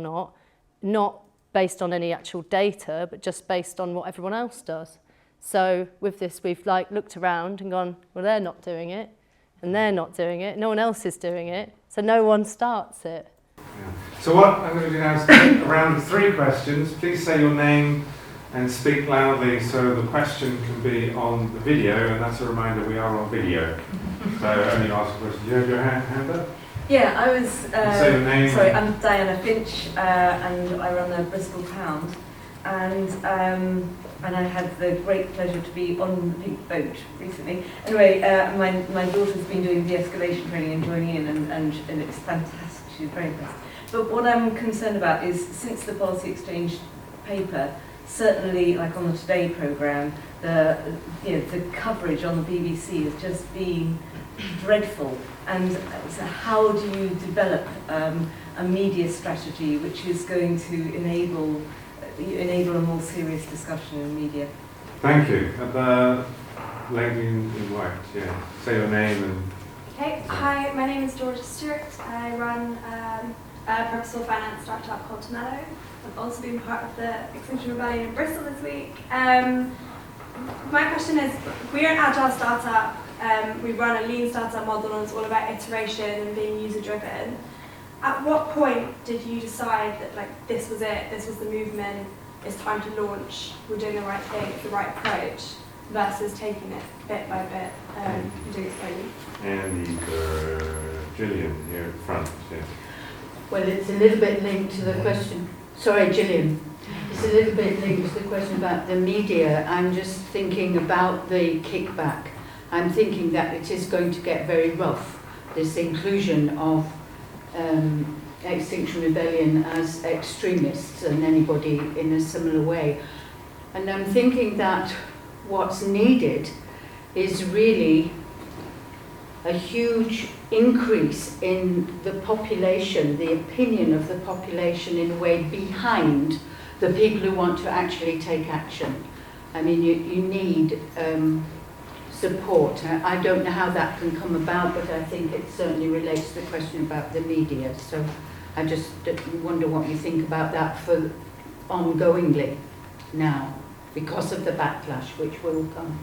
not based on any actual data, but just based on what everyone else does. So with this, we've like looked around and gone, well, they're not doing it, and they're not doing it, no one else is doing it, so no one starts it. Yeah. So what I'm going to do now is take around 3 questions. Please say your name and speak loudly so the question can be on the video, and that's a reminder we are on video. So only ask a question. Do you have your hand up? Yeah, I was. Say your name. Sorry, I'm Diana Finch, and I run the Bristol Pound, and I had the great pleasure to be on the pink boat recently. Anyway, my daughter's been doing de-escalation training and joining in, and it's fantastic. She's very impressed. But what I'm concerned about is since the policy exchange paper, certainly like on the Today programme, the coverage on the BBC has just been dreadful. And so how do you develop a media strategy which is going to enable a more serious discussion in media? Thank you. The lady in white, yeah. Say your name and... Okay, hi, my name is Georgia Stewart. I run a purposeful finance startup called Tomello. I've also been part of the Extinction Rebellion in Bristol this week. My question is, we're an agile startup. We run a lean startup model and it's all about iteration and being user driven. At what point did you decide that like this was it, this was the movement, it's time to launch, we're doing the right thing, it's the right approach, versus taking it bit by bit and doing it slowly? And Gillian here at the front. Yeah. Well, it's a little bit linked to the question. Sorry, Gillian. It's a little bit linked to the question about the media. I'm just thinking about the kickback. I'm thinking that it is going to get very rough, this inclusion of Extinction Rebellion as extremists and anybody in a similar way. And I'm thinking that what's needed is really a huge increase in the population, the opinion of the population in a way behind the people who want to actually take action. I mean, you need support. I don't know how that can come about, but I think it certainly relates to the question about the media. So I just wonder what you think about that for ongoingly now, because of the backlash which will come.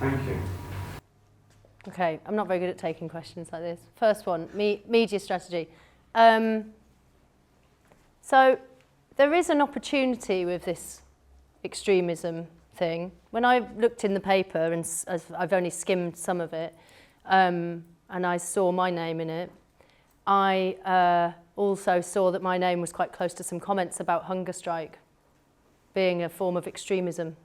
Thank you. Okay, I'm not very good at taking questions like this. First one, media strategy. So there is an opportunity with this extremism thing. When I looked in the paper, and as I've only skimmed some of it, and I saw my name in it, I also saw that my name was quite close to some comments about hunger strike being a form of extremism.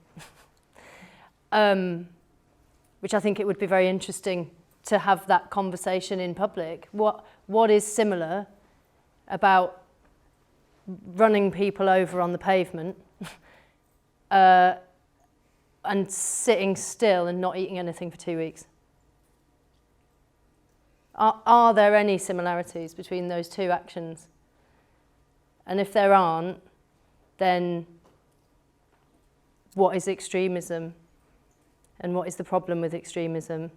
Which I think it would be very interesting to have that conversation in public. What is similar about running people over on the pavement and sitting still and not eating anything for 2 weeks? Are there any similarities between those two actions? And if there aren't, then what is extremism? And what is the problem with extremism?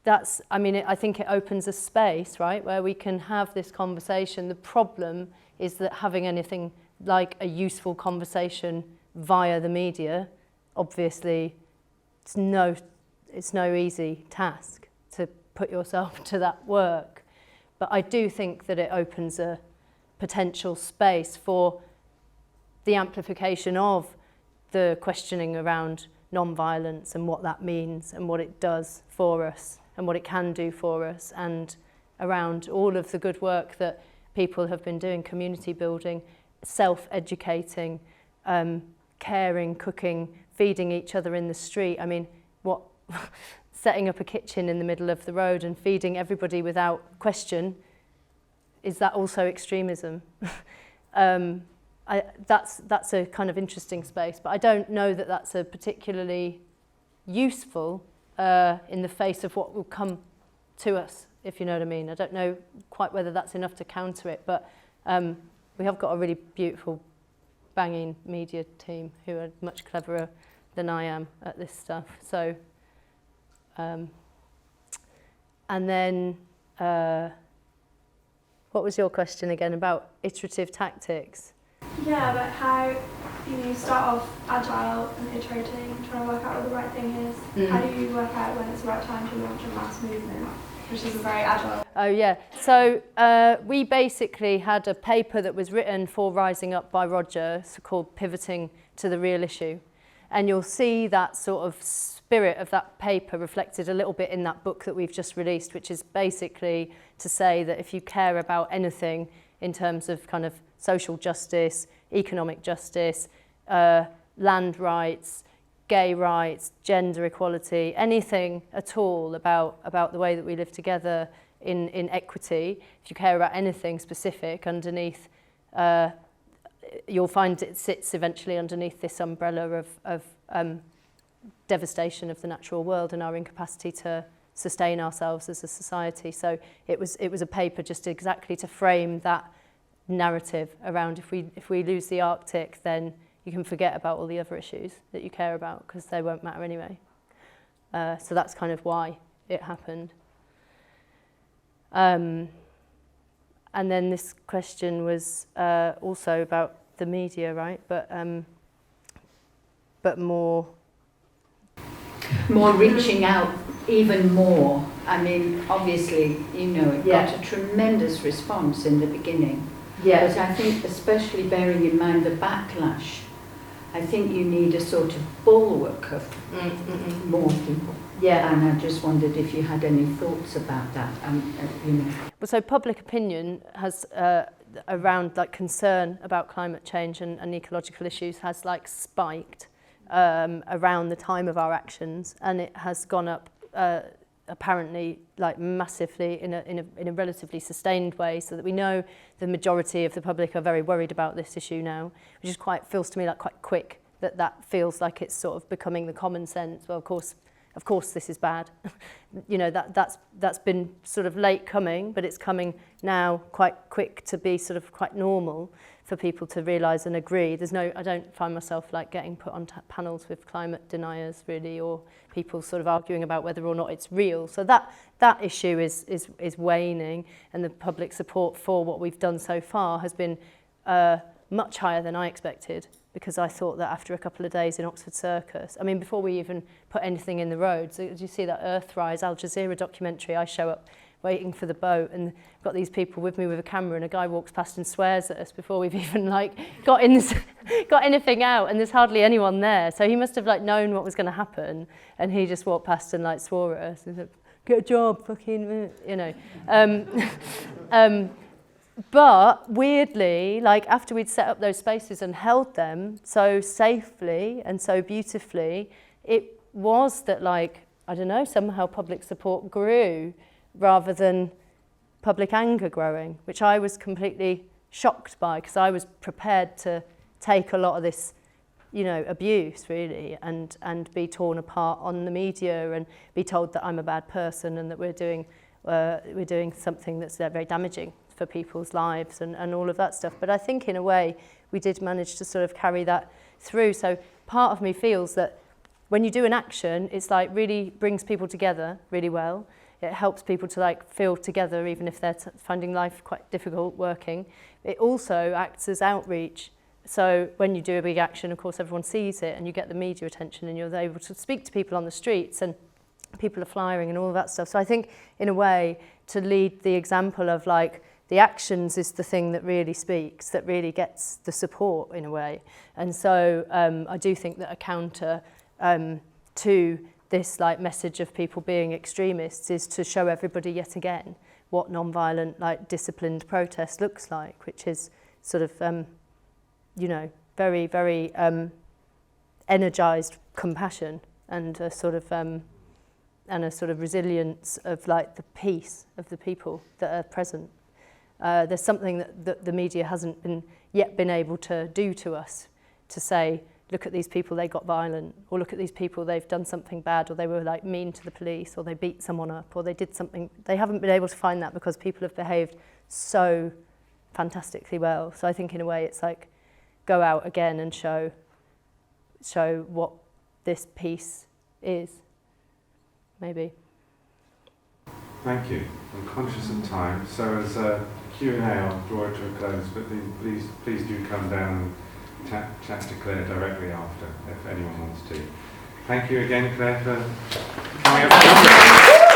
I think it opens a space, right, where we can have this conversation. The problem is that having anything like a useful conversation via the media, obviously, it's no easy task to put yourself to that work. But I do think that it opens a potential space for the amplification of the questioning around non-violence and what that means and what it does for us and what it can do for us, and around all of the good work that people have been doing, community building, self-educating, caring, cooking, feeding each other in the street. I mean, setting up a kitchen in the middle of the road and feeding everybody without question, is that also extremism? That's a kind of interesting space, but I don't know that that's a particularly useful in the face of what will come to us, if you know what I mean. I don't know quite whether that's enough to counter it, but we have got a really beautiful, banging media team who are much cleverer than I am at this stuff. So And then, what was your question again about iterative tactics? Yeah, but how you start off agile and iterating, trying to work out what the right thing is. How do you work out when it's the right time to launch a mass movement, which is a very agile? Oh yeah, so we basically had a paper that was written for Rising Up by Roger, called Pivoting to the Real Issue. And you'll see that sort of spirit of that paper reflected a little bit in that book that we've just released, which is basically to say that if you care about anything in terms of kind of social justice, economic justice, land rights, gay rights, gender equality, anything at all about the way that we live together in equity, if you care about anything specific underneath, you'll find it sits eventually underneath this umbrella of devastation of the natural world and our incapacity to sustain ourselves as a society. So it was a paper just exactly to frame that narrative around if we lose the Arctic, then you can forget about all the other issues that you care about because they won't matter anyway. So that's kind of why it happened. And then this question was also about the media, right? But more reaching out even more. I mean, obviously, it got a tremendous response in the beginning. Yeah. But I think, especially bearing in mind the backlash, I think you need a sort of bulwark of more people. Yeah. And I just wondered if you had any thoughts about that. Well, so public opinion has around like concern about climate change and ecological issues has like spiked around the time of our actions, and it has gone up apparently like massively in a relatively sustained way, so that we know the majority of the public are very worried about this issue now, which is feels to me like quite quick that feels like it's sort of becoming the common sense. Well, of course this is bad. That's been sort of late coming, but it's coming now quite quick to be sort of quite normal for people to realise and agree. I don't find myself like getting put on panels with climate deniers really, or people sort of arguing about whether or not it's real. So that issue is waning, and the public support for what we've done so far has been much higher than I expected, because I thought that after a couple of days in Oxford Circus, I mean, before we even put anything in the road, so did you see that Earthrise Al Jazeera documentary? I show up waiting for the boat, and got these people with me with a camera, and a guy walks past and swears at us before we've even like got anything out, and there's hardly anyone there. So he must have like known what was going to happen, and he just walked past and like swore at us. He's like, "Get a job, fucking," you know. But weirdly, like after we'd set up those spaces and held them so safely and so beautifully, it was that like, I don't know, somehow public support grew rather than public anger growing, which I was completely shocked by, because I was prepared to take a lot of this, abuse really, and be torn apart on the media and be told that I'm a bad person and that we're doing something that's very damaging for people's lives and all of that stuff. But I think in a way we did manage to sort of carry that through. So part of me feels that when you do an action, it's like really brings people together really well. It helps people to like feel together even if they're finding life quite difficult working. It also acts as outreach. So when you do a big action, of course everyone sees it and you get the media attention and you're able to speak to people on the streets and people are flying and all of that stuff. So I think in a way to lead the example of like the actions is the thing that really speaks, that really gets the support in a way. And so I do think that a counter to this like message of people being extremists is to show everybody yet again what non-violent, like disciplined protest looks like, which is sort of, very, very energized compassion and a sort of resilience of like the peace of the people that are present. There's something that the media hasn't been able to do to us, to say, look at these people, they got violent, or look at these people, they've done something bad, or they were like mean to the police, or they beat someone up, or they did something. They haven't been able to find that because people have behaved so fantastically well. So I think in a way it's like go out again and show what this peace is. maybe. Thank you. I'm conscious of time, so as a Q&A, I'll draw it to a close, but please do come down and chat to Clare directly after, if anyone wants to. Thank you again, Clare, for coming up.